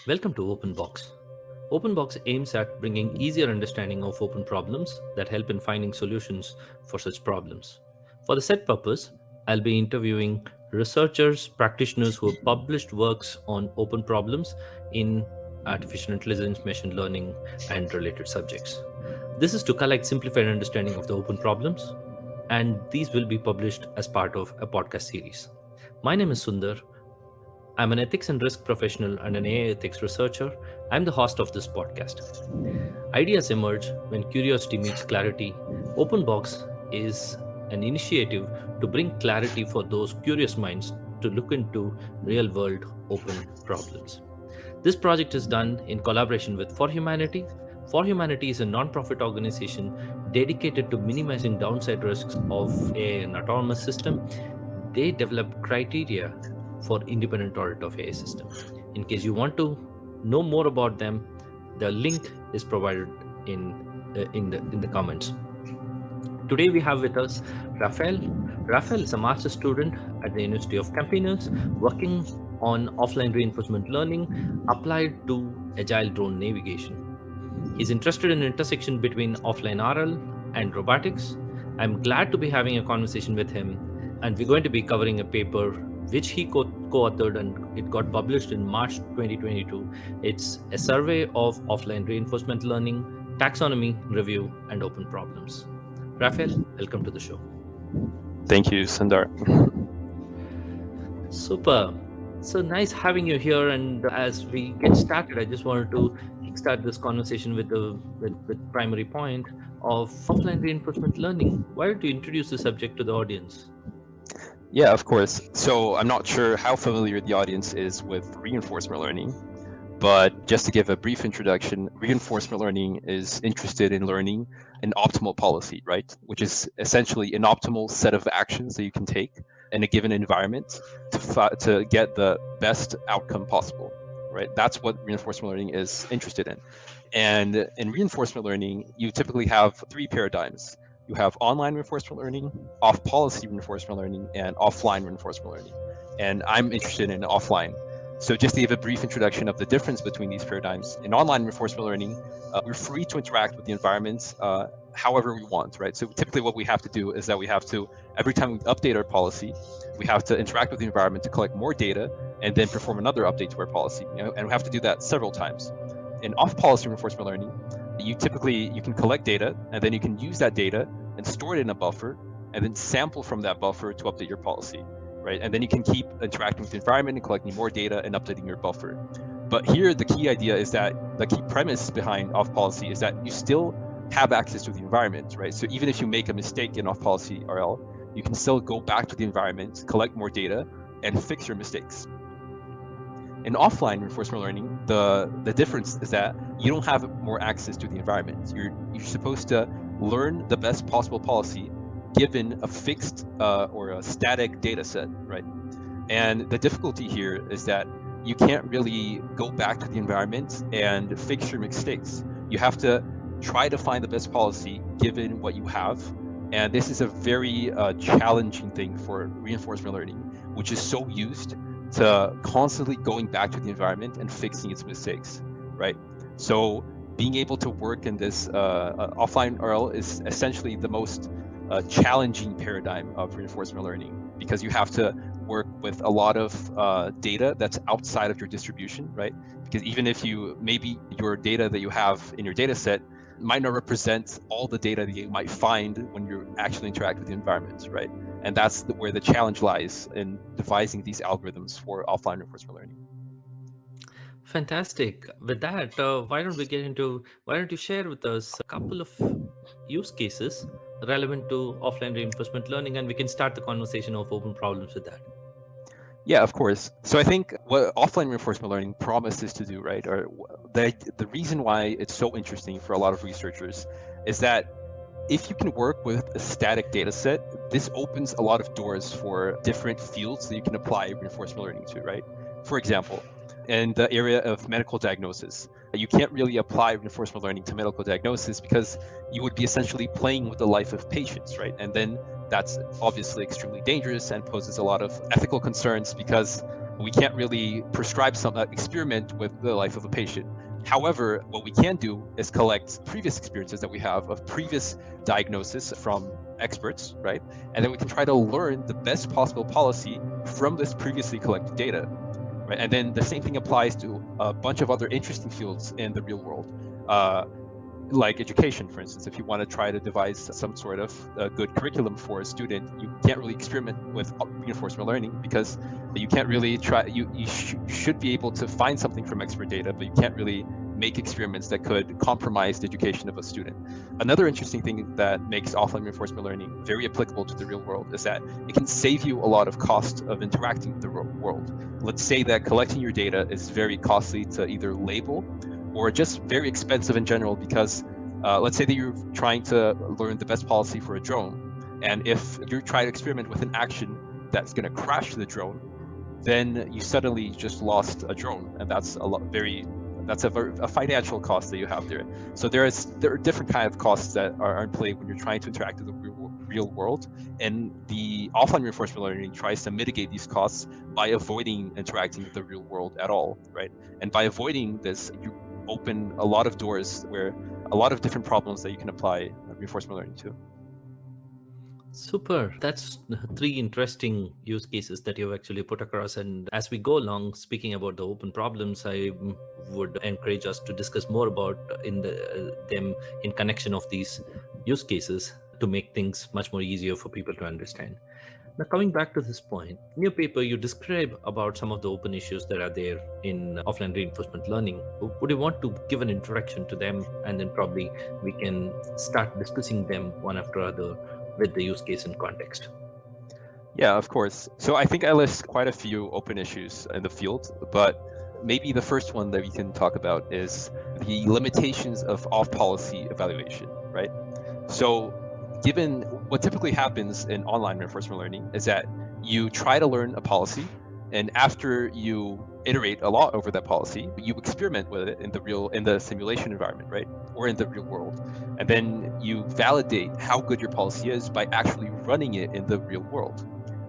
Welcome to Openbox. Openbox aims at bringing easier understanding of open problems that help in finding solutions for such problems. For the set purpose, I'll be interviewing researchers, practitioners who have published works on open problems in artificial intelligence, machine learning, and related subjects. This is to collect simplified understanding of the open problems, and these will be published as part of a podcast series. My name is Sundar. I'm an ethics and risk professional and an AI ethics researcher. I'm the host of this podcast. Ideas emerge when curiosity meets clarity. Openbox is an initiative to bring clarity for those curious minds to look into real world open problems. This project is done in collaboration with For Humanity. For Humanity is a non-profit organization dedicated to minimizing downside risks of an autonomous system. They develop criteria for independent audit of AI system. In case you want to know more about them, the link is provided in the comments. Today we have with us Rafael. Rafael is a master's student at the University of Campinas, working on offline reinforcement learning applied to agile drone navigation. He's interested in intersection between offline RL and robotics. I'm glad to be having a conversation with him, and we're going to be covering a paper which he co-authored and it got published in March 2022. It's a survey of offline reinforcement learning, taxonomy, review, and open problems. Rafael, welcome to the show. Thank you, Sundar. Super. So nice having you here. And as we get started, I just wanted to kickstart this conversation with the with primary point of offline reinforcement learning. Why don't you introduce the subject to the audience? Yeah, of course. So I'm not sure how familiar the audience is with reinforcement learning, but just to give a brief introduction, reinforcement learning is interested in learning an optimal policy, right? Which is essentially an optimal set of actions that you can take in a given environment to get the best outcome possible, right? That's what reinforcement learning is interested in. And in reinforcement learning, you typically have three paradigms. You have online reinforcement learning, off-policy reinforcement learning, and offline reinforcement learning. And I'm interested in offline. So just to give a brief introduction of the difference between these paradigms, in online reinforcement learning, we're free to interact with the environment however we want, right? So typically what we have to do is that we have to, every time we update our policy, we have to interact with the environment to collect more data and then perform another update to our policy. And we have to do that several times. In off-policy reinforcement learning, you can collect data and then you can use that data and store it in a buffer and then sample from that buffer to update your policy, right? And then you can keep interacting with the environment and collecting more data and updating your buffer. But here, the key idea is that the key premise behind off-policy is that you still have access to the environment, right? So even if you make a mistake in off-policy RL, you can still go back to the environment, collect more data, and fix your mistakes. In offline reinforcement learning, the difference is that you don't have more access to the environment. You're supposed to learn the best possible policy given a fixed or a static data set, right? And the difficulty here is that you can't really go back to the environment and fix your mistakes. You have to try to find the best policy given what you have. And this is a very challenging thing for reinforcement learning, which is so used to constantly going back to the environment and fixing its mistakes, right? So being able to work in this offline RL is essentially the most challenging paradigm of reinforcement learning, because you have to work with a lot of data that's outside of your distribution, right? Because even if maybe your data that you have in your data set might not represent all the data that you might find when you actually interact with the environment, right? And that's where the challenge lies in devising these algorithms for offline reinforcement learning. Fantastic. With that, why don't you share with us a couple of use cases relevant to offline reinforcement learning, and we can start the conversation of open problems with that. Yeah, of course. So I think what offline reinforcement learning promises to do, right, or the reason why it's so interesting for a lot of researchers is that if you can work with a static data set, this opens a lot of doors for different fields that you can apply reinforcement learning to, right? For example, in the area of medical diagnosis, you can't really apply reinforcement learning to medical diagnosis because you would be essentially playing with the life of patients, right? And then that's obviously extremely dangerous and poses a lot of ethical concerns because We can't really prescribe some experiment with the life of a patient. However, what we can do is collect previous experiences that we have of previous diagnosis from experts, right? And then we can try to learn the best possible policy from this previously collected data, right? And then the same thing applies to a bunch of other interesting fields in the real world. Like education, for instance. If you want to try to devise some sort of good curriculum for a student, you can't really experiment with reinforcement learning because you can't really try. You should be able to find something from expert data, but you can't really make experiments that could compromise the education of a student. Another interesting thing that makes offline reinforcement learning very applicable to the real world is that it can save you a lot of cost of interacting with the real world. Let's say that collecting your data is very costly to either label or just very expensive in general because let's say that you're trying to learn the best policy for a drone, and if you're trying to experiment with an action that's going to crash the drone, then you suddenly just lost a drone, and that's a financial cost that you have there. So there are different kind of costs that are in play when you're trying to interact with the real world, and the offline reinforcement learning tries to mitigate these costs by avoiding interacting with the real world at all, right? And by avoiding this, you open a lot of doors where a lot of different problems that you can apply reinforcement learning to. Super. That's three interesting use cases that you've actually put across. And as we go along, speaking about the open problems, I would encourage us to discuss more about them in connection of these use cases to make things much more easier for people to understand. Now, coming back to this point, in your paper, you describe about some of the open issues that are there in offline reinforcement learning. Would you want to give an introduction to them, and then probably we can start discussing them one after other with the use case and context? Yeah, of course. So I think I list quite a few open issues in the field, but maybe the first one that we can talk about is the limitations of off-policy evaluation, right? So given what typically happens in online reinforcement learning is that you try to learn a policy, and after you iterate a lot over that policy, you experiment with it in the simulation environment, right? Or in the real world. And then you validate how good your policy is by actually running it in the real world.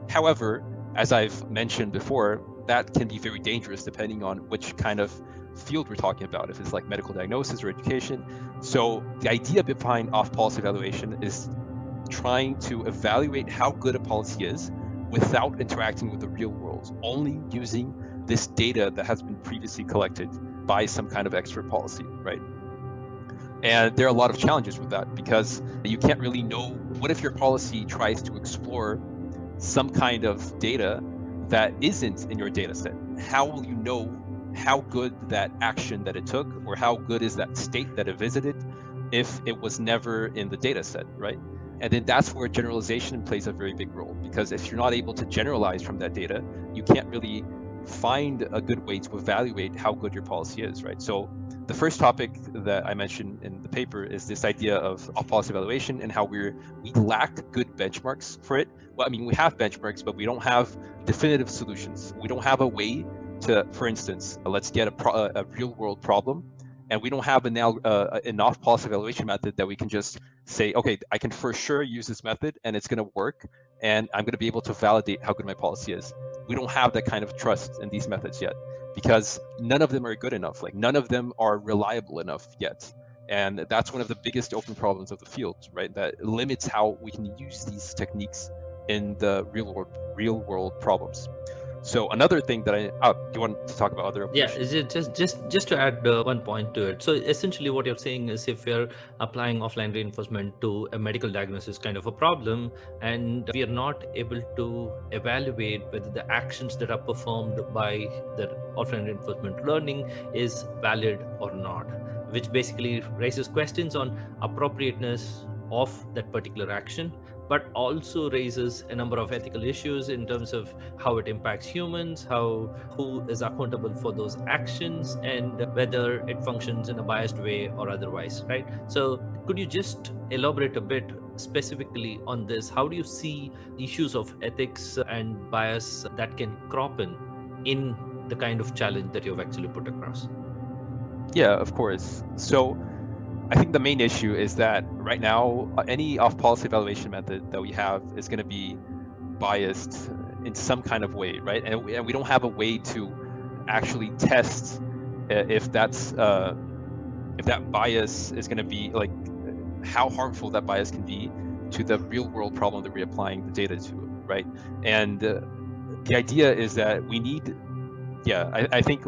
However, as I've mentioned before, that can be very dangerous depending on which kind of field we're talking about, if it's like medical diagnosis or education. So the idea behind off-policy evaluation is trying to evaluate how good a policy is without interacting with the real world, only using this data that has been previously collected by some kind of expert policy, right? And there are a lot of challenges with that because you can't really know what if your policy tries to explore some kind of data that isn't in your data set. How will you know how good that action that it took or how good is that state that it visited if it was never in the data set, right? And then that's where generalization plays a very big role, because if you're not able to generalize from that data, you can't really find a good way to evaluate how good your policy is, right? So the first topic that I mentioned in the paper is this idea of off-policy evaluation and how we lack good benchmarks for it. Well, I mean, we have benchmarks, but we don't have definitive solutions. We don't have a way to, for instance, let's get a real-world problem, and we don't have an off-policy evaluation method that we can just say, okay, I can for sure use this method and it's going to work, and I'm going to be able to validate how good my policy is. We don't have that kind of trust in these methods yet, because none of them are good enough. Like none of them are reliable enough yet. And that's one of the biggest open problems of the field, right? That limits how we can use these techniques in the real world problems. So another thing that do you want to talk about other open Yeah, issues? is it just to add one point to it? So essentially, what you're saying is, if we're applying offline reinforcement to a medical diagnosis kind of a problem, and we are not able to evaluate whether the actions that are performed by the offline reinforcement learning is valid or not, which basically raises questions on appropriateness of that particular action, but also raises a number of ethical issues in terms of how it impacts humans, who is accountable for those actions, and whether it functions in a biased way or otherwise, right? So could you just elaborate a bit specifically on this? How do you see issues of ethics and bias that can crop in the kind of challenge that you've actually put across? Yeah, of course. So I think the main issue is that right now, any off-policy evaluation method that we have is going to be biased in some kind of way, right? And we don't have a way to actually test if if that bias is going to be like how harmful that bias can be to the real world problem that we're applying the data to, right? And the idea is that we need, I think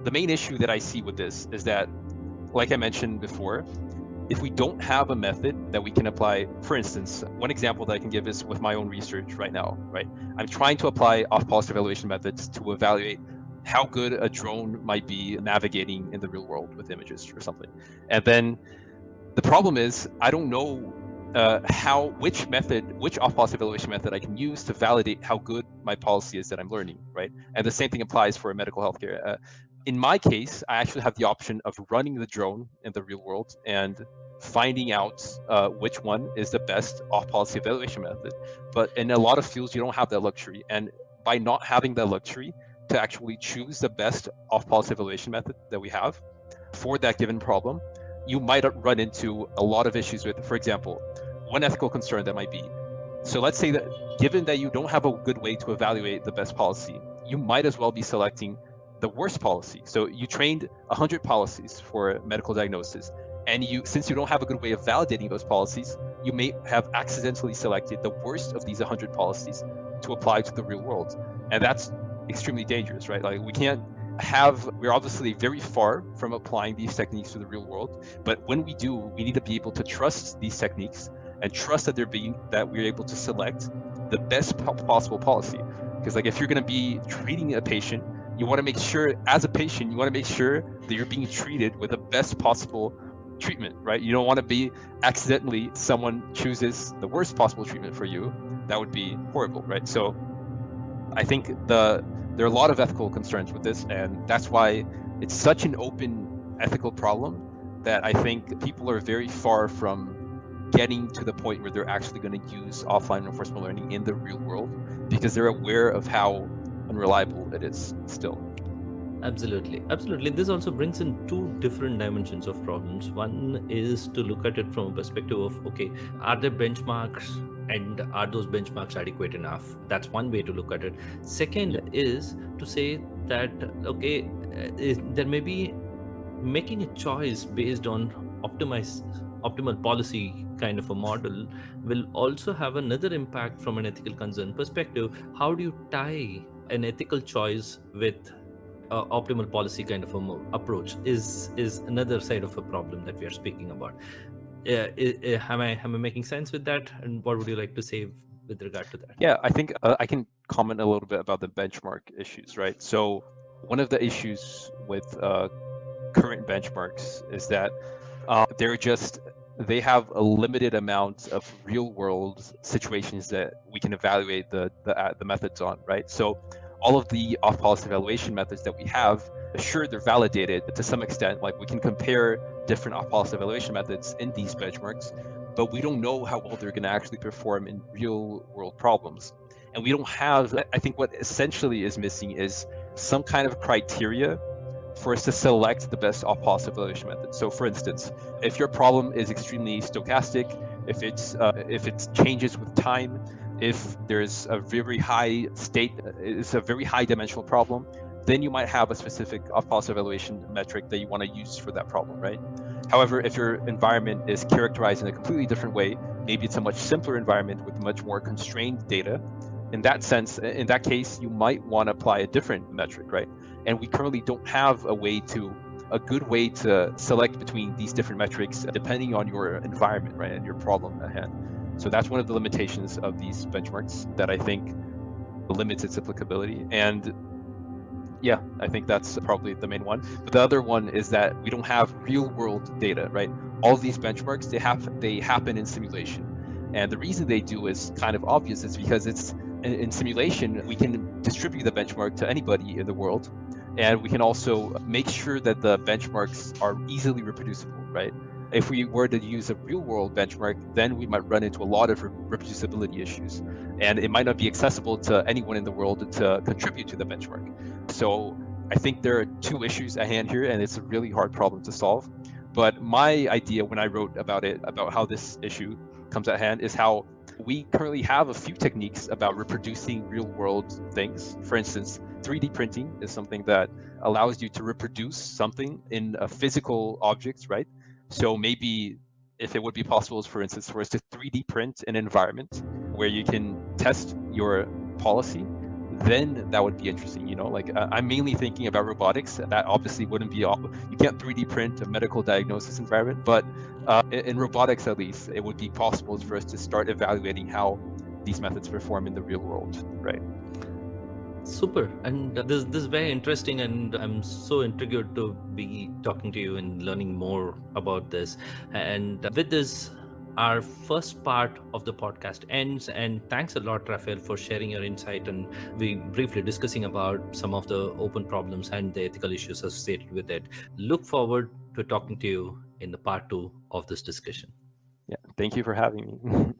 the main issue that I see with this is that, like I mentioned before, if we don't have a method that we can apply, for instance, one example that I can give is with my own research right now, right? I'm trying to apply off-policy evaluation methods to evaluate how good a drone might be navigating in the real world with images or something. And then the problem is I don't know which off-policy evaluation method I can use to validate how good my policy is that I'm learning, right? And the same thing applies for medical healthcare. In my case, I actually have the option of running the drone in the real world and finding out which one is the best off-policy evaluation method. But in a lot of fields, you don't have that luxury. And by not having that luxury to actually choose the best off-policy evaluation method that we have for that given problem, you might run into a lot of issues with, for example, one ethical concern that might be. So let's say that given that you don't have a good way to evaluate the best policy, you might as well be selecting the worst policy. So you trained 100 policies for medical diagnosis, and since you don't have a good way of validating those policies, you may have accidentally selected the worst of these 100 policies to apply to the real world. And that's extremely dangerous, right? Like we're obviously very far from applying these techniques to the real world, but when we do, we need to be able to trust these techniques and trust that we're able to select the best possible policy. Because like if you're going to be treating a patient, you want to make sure as a patient, you want to make sure that you're being treated with the best possible treatment, right? You don't want to be accidentally someone chooses the worst possible treatment for you. That would be horrible, right? So I think there are a lot of ethical concerns with this, and that's why it's such an open ethical problem that I think people are very far from getting to the point where they're actually going to use offline reinforcement learning in the real world because they're aware of how unreliable it is still. Absolutely, absolutely. This also brings in two different dimensions of problems. One is to look at it from a perspective of, okay, are there benchmarks and are those benchmarks adequate enough? That's one way to look at it. Yeah. Second is to say that, okay, there may be making a choice based on optimal policy kind of a model will also have another impact from an ethical concern perspective. How do you tie an ethical choice with optimal policy kind of a approach is another side of a problem that we are speaking about. Am I making sense with that? And what would you like to say with regard to that? Yeah, I think I can comment a little bit about the benchmark issues, right? So one of the issues with current benchmarks is that they have a limited amount of real world situations that we can evaluate the methods on, right? So all of the off policy evaluation methods that we have, sure, they're validated to some extent. Like we can compare different off policy evaluation methods in these benchmarks, but we don't know how well they're going to actually perform in real world problems. And we don't have, I think what essentially is missing is some kind of criteria for us to select the best off-policy evaluation method. So, for instance, if your problem is extremely stochastic, if it changes with time, if there's a very high it's a very high dimensional problem, then you might have a specific off-policy evaluation metric that you want to use for that problem, right? However, if your environment is characterized in a completely different way, maybe it's a much simpler environment with much more constrained data. In that case, you might want to apply a different metric, right? And we currently don't have a good way to select between these different metrics depending on your environment, right, and your problem at hand. So that's one of the limitations of these benchmarks that I think limits its applicability. And yeah, I think that's probably the main one. But the other one is that we don't have real world data, right? All of these benchmarks, they happen in simulation. And the reason they do is kind of obvious. It's because in simulation, we can distribute the benchmark to anybody in the world. And we can also make sure that the benchmarks are easily reproducible, right? If we were to use a real world benchmark, then we might run into a lot of reproducibility issues. And it might not be accessible to anyone in the world to contribute to the benchmark. So I think there are two issues at hand here, and it's a really hard problem to solve. But my idea when I wrote about how this issue comes at hand is how we currently have a few techniques about reproducing real world things. For instance, 3D printing is something that allows you to reproduce something in a physical object, right? So maybe if it would be possible, for instance, for us to 3D print an environment where you can test your policy, then that would be interesting. Like I'm mainly thinking about robotics. That obviously wouldn't be, you can't 3D print a medical diagnosis environment, but in robotics at least, it would be possible for us to start evaluating how these methods perform in the real world, right? Super, and this is very interesting, and I'm so intrigued to be talking to you and learning more about this. And with this, our first part of the podcast ends. And thanks a lot, Rafael, for sharing your insight and we briefly discussing about some of the open problems and the ethical issues associated with it. Look forward to talking to you in the part two of this discussion. Yeah, thank you for having me.